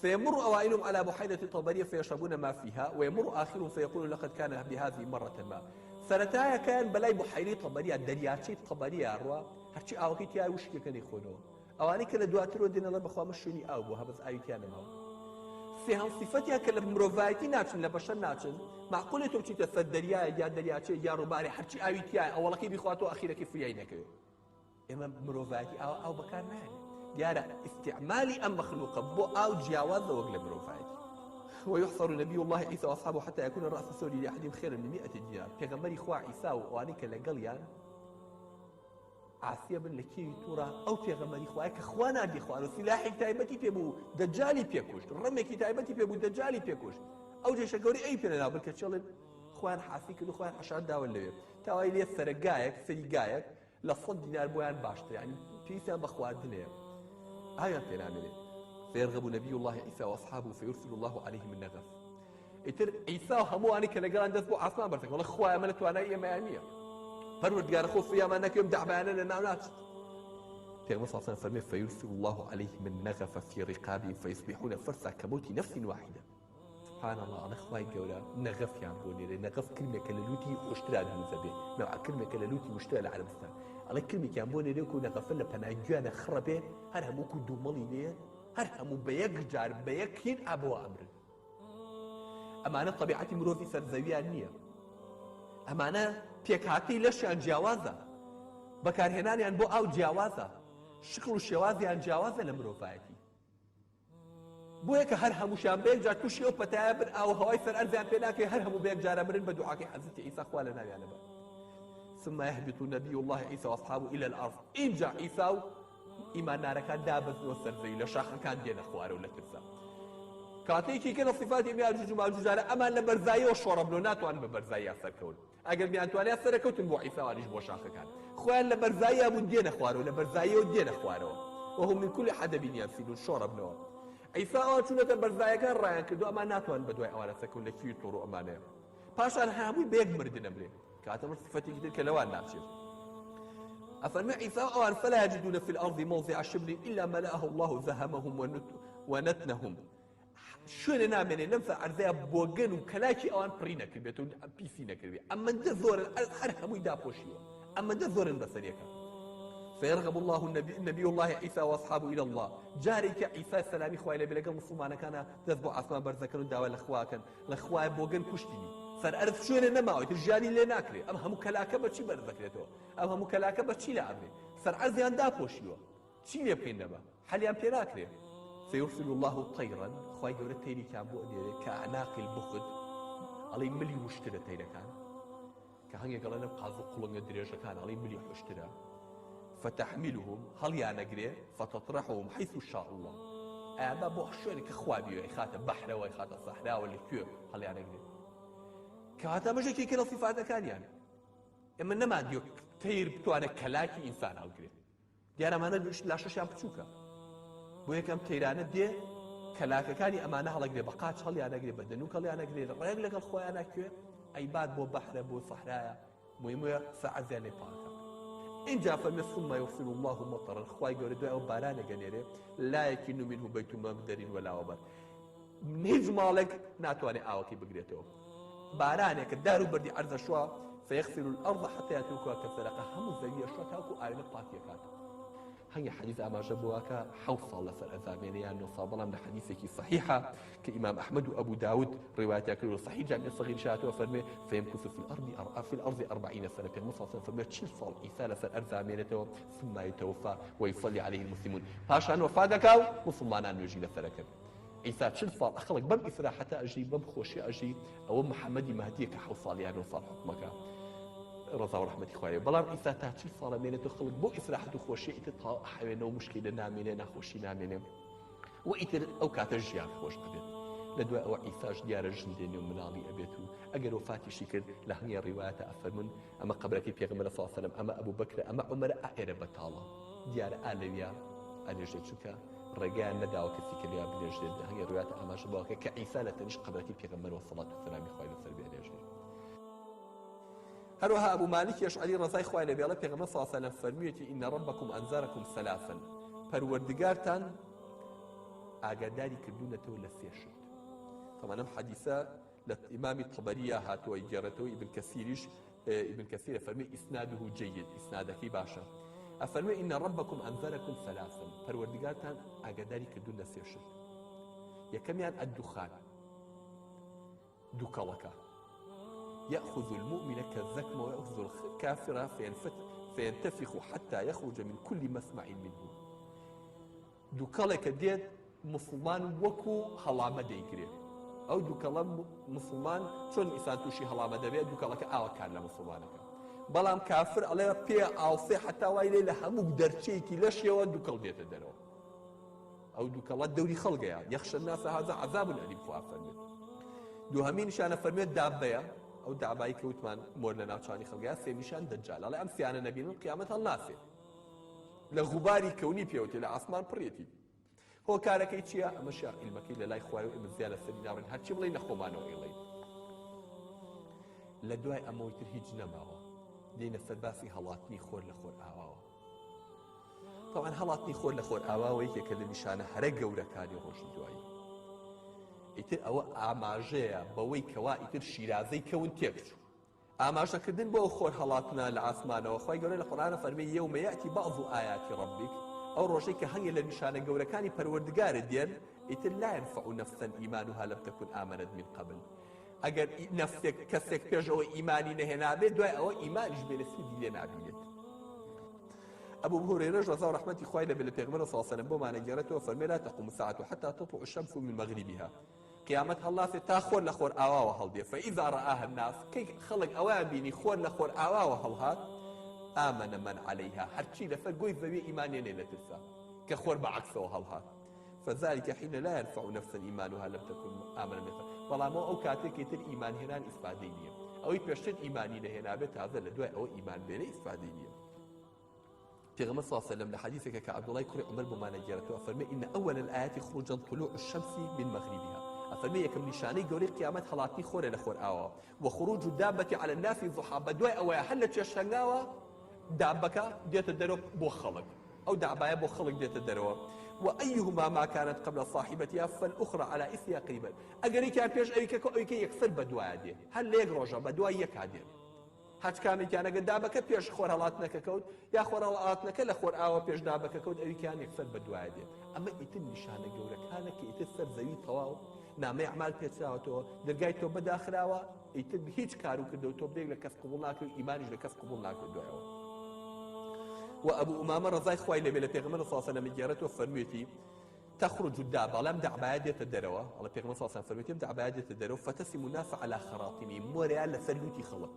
فيمر أوائلهم على بحيرة طبرية فيشربون ما فيها ويمر آخرهم فيقول لقد كان بهذه مرة ما سرتايا كان بلاي بحيرة طبرية درياتي طبرية روا هرشي أوكي تيا وش كان يخونو أواني كلا دواترو دين الله بخوا مشوني أو بوها بس أيتيانا ما فيها صفتها كلا مروفايتي ناتشن لبشر ناتشن معقولة توشي تفدريا يا درياتي يا رباري هرشي أيتيا أولا كي بخواتو أخيرا كيف يعينك إما مروفايتي أو بكار ماني ديارة استعمالي أم مخلوق بو أو جاوز وقل مروفايتي ويحصر نبي الله عيسى وأصحابه حتى يكون الرأس الثوري لأحدهم خيرا من 100 دينار كغمري خوا عيسى وأنيك لقليان عاسية بن لكي تورا أو تغمري خوا كخوانا دي خوانو سلاحي تايبتي بيبو دجالي بيكوش رميكي تايبتي بيبو دجالي بيكوش أو جيش قوري أي بينا بل كتشلن خوان حاسي كنو خوان حشار داول لوي تاوي لي الثرقايك سرقايك لصد دينار بوان باشتر يعني بيسان بخوان دنيا آية بينامني فيرغب نبي الله عيسى وأصحابه فيرسل الله عليهم النغف اتر عيسى همو أني كنقران دزبو عصمان برتك والله خوايا ملت وانا إيا ميانية فرورد خوف فيها ما أنك يوم دعبانا لنعنات في المصر صلى الله عليه وسلم فيرسل الله عليهم النغف في رقابهم فيصبحون فرسا كموت نفس واحدة سبحان الله أنا خواي قولا نغف يعبوني نغف كلمة كللوتي واشترى الهنزبي نوع كلمة كللوتي واشترى العالمستان على كلمة يعبوني ليكو نغفلنا بناجوانا خربه هر همو كدو مالي ليه هر همو بيك جار بيك هين أبو أمر أما أنا طبيعتي مروفي سرزوية نية أما أنا بيكاتي لشان جاوازة بكار هناني أنبو أو جاوازة شكل الشوازي عن جاوازة لمروفايتي بۆیە کە هەر هەمووشیان بەیەک جار تووشی ئەو پەتایە بن ئەو هەوای سەر ئەرزیان پێ ناکەی هەر هەموو بەیەک جارە برن بە دوعاکەی حەزرەتی عیسا خوا لە ناویانە بە ثم يهبط نبي الله عيسى واصحابه الى الارض انجا عيسى ايمان ناركان دابز وسرزي لشاخ كان دينا خوارو لترسا كاتيكي كان صفات يميال جوج مع جوجاله امان لبرزايه وشرب لونات وان ببرزايه سركون اجل بيان توالي سركوتن بو عيسى وانيش بو شاخ كان خوان لبرزايه ابو دينا خوارو لبرزايه ودينا خوارو وهم من كل حدب ينسلون شرب نوع عيسى اوتونه برزايه كان رايان كدو امان ناتوان بدوي اولا سكون لكي طرو امانه باشان هامي بيك مردنا بلي كاتمر صفتي كتير كلوان ناشف أفرمي عيسى أوان فلا يجدون في الأرض موضع شبر إلا ملأه الله زهمهم ونتنهم شو نعمل ننفع عرضها بوغن وكلاكي أوان برينا كربيتون بيسينا كربيت أما ده زور الحرهم يدا بوشيو أما ده زور بسريك فيرغب الله النبي الله عيسى وأصحابه إلى الله جارك عيسى السلام إخوة إلى بلغ المسلمان كان تذبع عثمان برزكن ودعوة الأخوة بوغن كشتيني سر أرث شو أنا ما قلت الجاني اللي ناكله أم هم كلاكة بتشي برذكرته أم هم كلاكة بتشي لعبه سر أرث يندا بوشيو شيء يبين نبا حاليا بيناكله فيرسل الله طيرا خواي جورة تيري كان بؤدي كأعناق البخت على ملي مشترى تيري كان كهني قال أنا قاضي قلنا الدرجة كان على ملي مشترى فتحملهم هل يعنقره فتطرحهم حيث شاء الله أما بوحشوني كخوابي إخاته بحر وإخاته صحراء ولا كيو هل يعنقره كهذا مجد كي صفات كان يعني اما نما ديوك تير بتوانا كلاكي انسان هالقري ديانا ما ندوش لاشش يام بتشوكا بو يكم تيرانه دي كلاكا كاني امانه هالقري بقات هل انا قري بدنوك هل انا قري ريق لك الخويا انا كيو اي بعد بو بحر بو صحراء مهم فعزاني باكا إن جاء ثم يرسل الله مطرا خواي قول دعاء بارانا قنيري لا يكن منه بيت ممدر ولا وبر نهج مالك ناتواني آوكي بقريته بارانك دارو بردي عرض شوا فيغسل الأرض حتى يتركها كالفرقة هم الزوية شوا تاكو آينا باكيكات هني حديث أما جبواك حوصل لسر أزامين يعني صابنا من حديثك صحيحة كإمام أحمد وأبو داود رواية كله صحيح جامع الصغير شاته وفرمي فيمكث في الأرض 40 سنة في المصاصة فرمي تشيل صال عيسى لسر أزامينته ثم يتوفى ويصلي عليه المسلمون فاشان وفادك مسلمان نجي لسرك عيسى تشل صال أخلق بم إسراء حتى أجي بم خوشي أجي أو محمد مهدي كحوصال يعني وصال حكمك رضا ورحمة إخواني بلام عيسى تشل صال مينة تخلق بو إسراء حتى خوشي إتطاع حوينه ومشكلة نامينه نخوشي نامينه وإتر أو كاتجيان خوش ببيت لدواء أو عيسى ديار الجندين من علي أبيته أجر وفاتي شكر لهني الرواية أفرمن أما قبرك بيغمر صلى الله عليه وسلم أما أبو بكر أما عمر أعرب بطالة ديار آلويا أليجتك رجاء ندعو كثير كليا بنجد هي رواية أماش باقي كعيسى لا تنش قبلك بيغمر والصلاة والسلام إخواني السلبي عليه هروها أبو مالك يشعري رضاي إخواني بيالله بيغمر صلى الله عليه وسلم فرميتي إن ربكم أنذركم ثلاثا فروردقارتان ئاگاداری کردوونەتەوە لە سێشت. طبعا ئەم حەدیثە لە ئیمامی طەبەریە هاتووە گێڕێتەوە، ئیبن کەسیریش ابن كثير فرمي إسناده جيد، إسنادك باشا. أفرمي إن ربكم أنذركم ثلاثا، فالوردقاتان أقداري كدون سيرشل. يكميان الدخان دكالك يأخذ المؤمن كالذكم ويأخذ الكافر فينتفخ حتى يخرج من كل مسمع منه. دكالك ديت مسلمان وكو هلامة ديكري ئەو دووکەڵە مسلمان چۆن ئیسان تووشی هەڵامە دەبێت دووکەڵەکە ئاوەکان لە مسلمانەکە، بەڵام کافر ئەڵێ پێ ئاوسێ حتا وای لێ لە هەموو دەرچەیەکی لەشیەوە دووکەڵ دێتە دەرەوە. ئەو دووکەڵە دەوری خەڵگەیە یەخشە الناس هذا عذاب ئەلیم خوا فەرمێت. دووهەمین نیشانە فەرمێت دابەیە، ئەو دابایی کە وتمان مۆر لە ناوچانی خەڵگەیە. سێمیشان دەجال، ئەڵێ ئەم سیانە نەبینن قیامەت هەڵناسێت، لە غوباری کەونی پێوتێ لە ئاسمان پڕێتی. هۆ کارەکەی چییە؟ ئەمەشە عیلمەکەی لە لای خوای و ئێمە زیاد لەسەری ناڕێن، هەرچی بڵێ نەخۆمانەوە ئێڵێین. لە دوای ئەمەوەی تر هیچ نەماوە، دێنە سەر باسی هەڵاتنی خۆر لە خۆر ئاواوە. طبعاً هەڵاتنی خۆر لە خۆر ئاواوە یەکێکە لە نیشانە هەرە گەورەکانی ڕۆژی دوایی. ئیتر ئەوە ئاماژەیە بەوەی کەوا ئیتر شیرازەی کەون تێکچوو. ئاماژەکردن بۆ خۆر هەڵاتنە لە ئاسمانەوە. خوای گەورە لە قورئانە فەرمێ یەومە یەأتی بەعض ئایاتی ڕەبیک، ئەو ڕۆژەی کە هەنگێک لە نیشانە گەورەکانی پەروەردگارت دێن، ئیتر لا ينفع نفسا ئیمانها لم تكن آمنت من قبل. ئەگەر نەفسێک کەسێک پێشەوە ئیمانی نەهێنابێت، دوای ئەوە ئیمانیش بێ لە سیدی لێ نابینێت. ئەبوو هورەیرەش ڕەزا و ڕەحمەتی خوای لەبێ لە پێغەمبەر صلی الله علیه و سلم بۆمانە گێڕێتەوە، فەرمێ لا تقوم الساعة حتى تطلع الشمس من مغربها. قیامەت هەڵناسێت تا خۆر لە خۆر ئاواوە هەڵدێ. فإذا رآها الناس، کەی خەڵک ئەویان بینی خۆر لە خۆر ئاواوە هەڵهات، آمن من عليها، هەرچی لەسەر گۆی زەوی ئیمانێنێ لە ترسا کە خۆر بەعەکسەوە هەڵهات. فذلك حين لا ينفع نفسا إيمانها لم تكن آمنة من قبل. بەڵام ئەو کاتێک کە تر ئیمان هێنان ئیسفادەی نییە، ئەوەی پێشتر ئیمانی نەهێنابێت تازە لە دوای ئەوە ئیمان بێنێ ئیسفادەی نییە. پێغەمبەر صلی الله علیه و سلم لە حەدیثێکە کە عەبدوڵای کوڕی عومەر بۆمانە گێڕێتەوە، فەرمێ إن أول الآيات خروج طلوع الشمس من مغربها. ئەفەرمێ یەکەم نیشانەی گەورەی قیامەت هەڵاتنی خۆرە لە خۆر ئاوا، وخروج الدابة على الناس ضحى. بەدوای ئەوەیە هەر لە چێشتەنگاوە دابەکە دێتە دەرەوە بۆ خەڵک، ئەو دابایە بۆ خەڵک دێتە دەرەوە. وأيهما ما كانت قبل صاحبتها فالأخرى على إثرها قريبا. أجري كان بيش أي كي يكسر بدواء دي، هل ليك رجع بدواء يكادين. هات كامل كان قد دابك بيش خور هلاتنا ككود، يا خور هلاتنا كلا خور آوا بيش دابك كود أي كان يكسر بدواء دي. أما يتم نشانة جورك هذا كي يتسر زي طواو، نعم يعمل بيتساو تو، درجاي تو بداخل آوا يتم هيج كارو كده تو بديك لكسب قبولناك إيمانج لكسب قبولناك الدعوة. وأبو أمامة رضاي خوي لبي لبيغمبر صلى الله عليه وسلم جارته فرميتي تخرج الدابة لم دع بعادية الدروة، على بيغمبر صلى الله عليه وسلم فرميتي دع بعادية الدروة فتسم الناس على خراطيم موريال لسلوتي خلق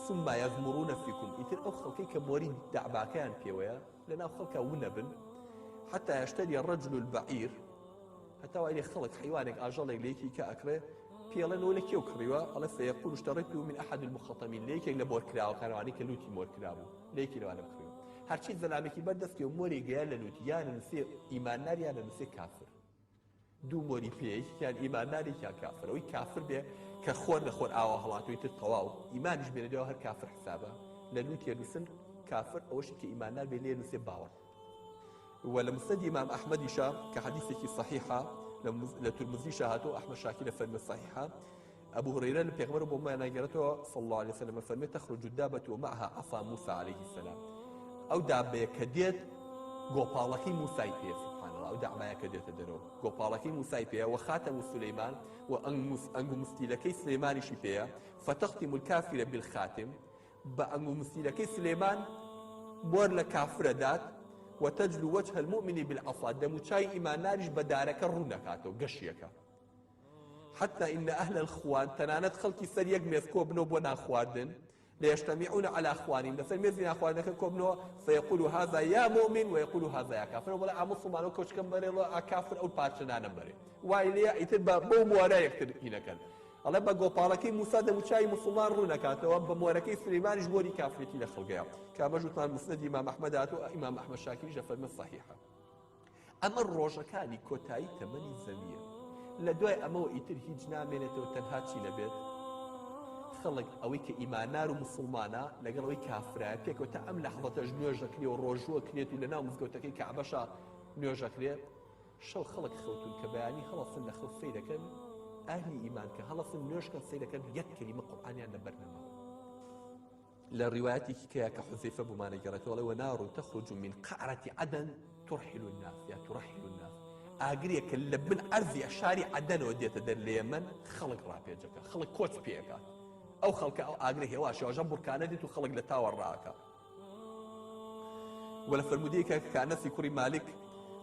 ثم يغمرون فيكم. إتر أو خلقي كموري دع باكان بيويا لنا خلقه ونبن حتى يشتري الرجل البعير، حتى وإلي خلق حيوانك أجلك ليكي كأكره بيلن ولا كيو كريوا، الله فيقول اشتريته من أحد المخاطمين ليكي لبور كراو كانوا عليك لوتي مور كراو ليكي لو أنا بكريو. هرچی زلامێکی بەردەست کە مۆری گەیان لە لووت یان نووسێ ئیماندار یان نووسێ کافر. دوو مۆری پێیەکیان ئیمانداری یان کافر. ئەوەی کافر بێ کە خۆر لە خۆر ئاوا هەڵاتووی تر تەواو ئیمانیش بێنەدەوە هەر کافر حسابە لە لووت نووسن کافر، ئەوەشی کە ئیماندار بێ لێ نووسێ باوەڕ. وە لە مسند ئیمام ئەحمەدیشا کە حەدیثێکی صحیحە لە تورمزیشا هاتووە، ئەحمەد شاکر لە فەرمێ صحیحە، أبو هريرة لبيغمبر بوما ناجرته صلى الله عليه وسلم فرمي تخرج الدابة ومعها عصا موسى عليه السلام. أو دابة كديت قوبالكي موسى بيه سبحان الله، أو دابة كديت درو قوبالكي موسى بيه وخاتم سليمان وأنجو مستيلكي سليمان شبيه فتختم الكافر بالخاتم بأنجو مستيلكي سليمان مور لكافر دات وتجلو وجه المؤمن بالعصا دمو شاي إيمان نارج بدارك الرنكاتو قشيك حتى إن أهل الخوان تنانت خلقي سريق ميسكو بنو بنا خواردن ليجتمعون على أخوانهم لسر ميزين أخوانك كوبنو فيقولوا هذا يا مؤمن ويقولوا هذا يا كافر، ولا عمصوا مالو كوش كم بري الله كافر أو باتشنا نمبري وايليا يتبع بومورا يكتر هنا كان الله بقى بالكي موسى دمشاي مسلمان رونكاته وبموركي سليمان جبوري كافرتي لخلقيا كما جوت مع المسند إمام أحمد إمام أحمد شاكر جفر من الصحيحة. أما الروجا كان كوتاي تمني الزمير لدواء أمو إتر هيج نامينته وتنهاتي لبيت خلق أوي كإيمانار ومسلمانا لقال أوي كافرة بيك وتأم لحظة نيوجا كري وروجوا كريت لنا ومزقوتك كعبشا نيوجا كري شەو خەڵک خەوتون کە بەیانی هەڵەسن لە خەوت سەیرەکەن ئاهلی ئیمان کە هەڵەسن نوێشکەن سەیرەکەن یەک کەلیمە قورئانیان لەبەر نەماوە. لە ڕیوایەتێکی کەیە کە حوزەیفە بوومانە گەڕێتەوە لەوە نار تەخرج من قعرة عدن ترحل الناس یا ترحل الناس ئاگرێکە لە بن ئەرزی شاری عەدەنەوە دێتە دەر لە یەمەن خەڵک ڕاپێجەکە خەڵک کۆچ پێکات ئەو خەڵکە ئەو ئاگرە هێواشەوەژە بورکانە دێت و خەڵک لە تاوە ڕاکە. وە لە فەرمودەیەکە کە ئەنەسی کوڕی مالک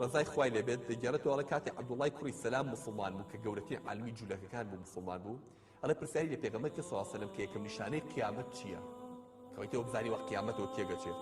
ڕزای خوای لێبێت دەگەڕێتەوە لە کاتی عەبدوڵای کوڕی سەلام موسڵمان بوو کە گەورەترین عالمی جوولەکەکان بوو موسڵمان بوو. ئەڵێ پرسیاری لە پێغەمبەر صلی الله علیه و سلم کە یەکەم نیشانەی قیامەت چییە؟ کەواتەوە بزانی وەخت قیامەتەوە تێگەچێت.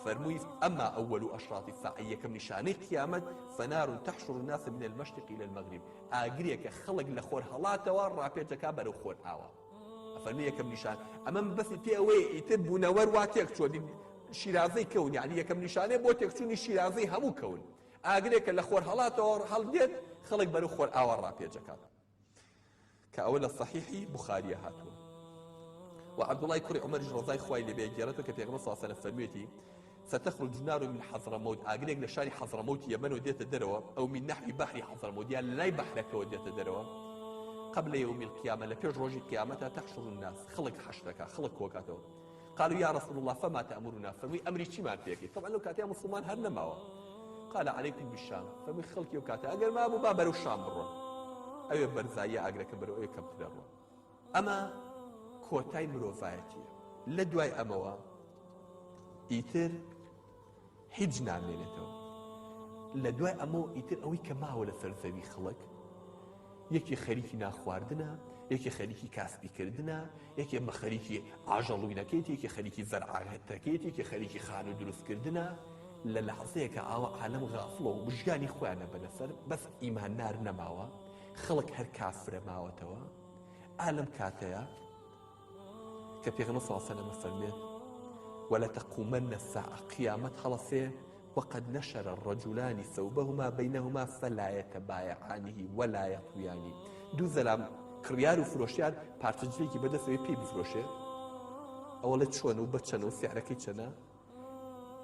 فەرمووی ئەما ئەوەل ئەشراط الساعە یەکەم نیشانەی قیامەت فنار تحشر الناس من المشرق إلى المغرب ئاگرێکە خەڵک لە خۆر هەڵاتەوە ڕاپێچەکە بەرەو خۆر ئاوە. ئەفەرمووی یەکەم نیشان ئەمە بەسی پێ ئەوەیە ئیتر بوونەوەر وا تێک چۆن شیرازەی کەون یعنی یەکەم نیشانەی بۆ تێکچوونی شیرازەی هەموو کەون ئاگرێکە لە خۆر هەڵاتەوە هەڵدێت خەڵک بەرەو خۆر ئاوە ڕاپێچەکات کە ئەوە لە صحیحی بوخاریە هاتووە. وعبدالله کوڕی عومەریش ڕزای خوای لێبێ گێڕێتەوە کە پێغەمبەر صلی الله علیه و سلم فەرموویەتی ستخرج نار من حضرموت ئاگرێک لە شاری حەضرەمەوت یەمەنەوە دێتە دەرەوە ئەو من نحوی بەحری حەضرەمەوت یان لای بەحرەکەوە دێتە دەرەوە قبل يوم القيامة لپیش ڕۆژی قیامەتە تحشر الناس خەڵک حەشرەکە خەڵک کۆکاتەوە. قالوا يا رسول الله فما تأمرنا فەرمووی ئەمری چیمان پێکەیت؟ طبعا لەو کاتەیە مسلمان هەر نەماوە. قال عليكم بالشام فەرمووی خەڵکی ئەو کاتە ئەگەر مابوو با بەرەو شام بڕۆن ئەوێ بەرزاییە ئاگرەکە بەرەو ئەوێ کەمترە ڕۆن. ئەمە کۆتای مرۆڤایەتیە. لە دوای ئەمەوە ئیتر هیچ نامێنێتەوە. لە دوای ئەمەوە ئیتر ئەوەی کە ماوە لە سەرزەوی خەڵک یەکی خەریکی ناخواردنە، یەکی خەریکی کاسبیکردنە، یەکی مە خەریکی ئاژەڵوینەکەیت، یەکی خەریکی زەرعەتەکەیت، یەکی خەریکی خان و دروستکردنە. لە لەحزەیەکە ئاوە عالەم غافڵە و بژگانی خۆیانە بەلەسەر بەس ئیماندار نەماوە خەڵک هەر کافرە ماوەتەوە. ئالەم کاتەیە کە پێغەمبەر صلی الله علیه و سلم فەرمێت ولتقومن الساعة قیامەت هەڵەسێ وقد نشر الرجلان ثوبهما بينهما فلا يتبايعانه ولا يطويانه. دوو زەلام کڕیار و فرۆشیار پارچەجلێکی بەدەستەوەی پێی بفرۆشێ ئەوەڵە چۆن و بەچەنە و سیعرەکەی چەنە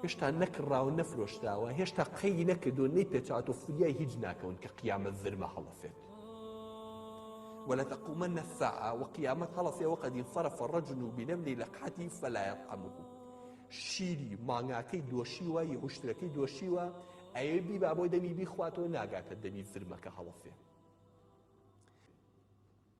هێشتا نەکڕاو نەفرۆشتاوە هێشتا قەیی نەکردو نەی پێچات و فریای هیچ ناکەون کە قیامەت زرمە هەڵەسێت. ولتقومن الساعة وقيامت هەڵەسێ وقد انصرف الرجل بنمل لقحته فلا يطعمه. شیری مانگاکەی دۆشیوە یەوشترەکەی دۆشیوە ئەوێ بی بابۆی دەمی بیخواتەوە ناگاتە دەمی زرمەکە هەڵەسێ.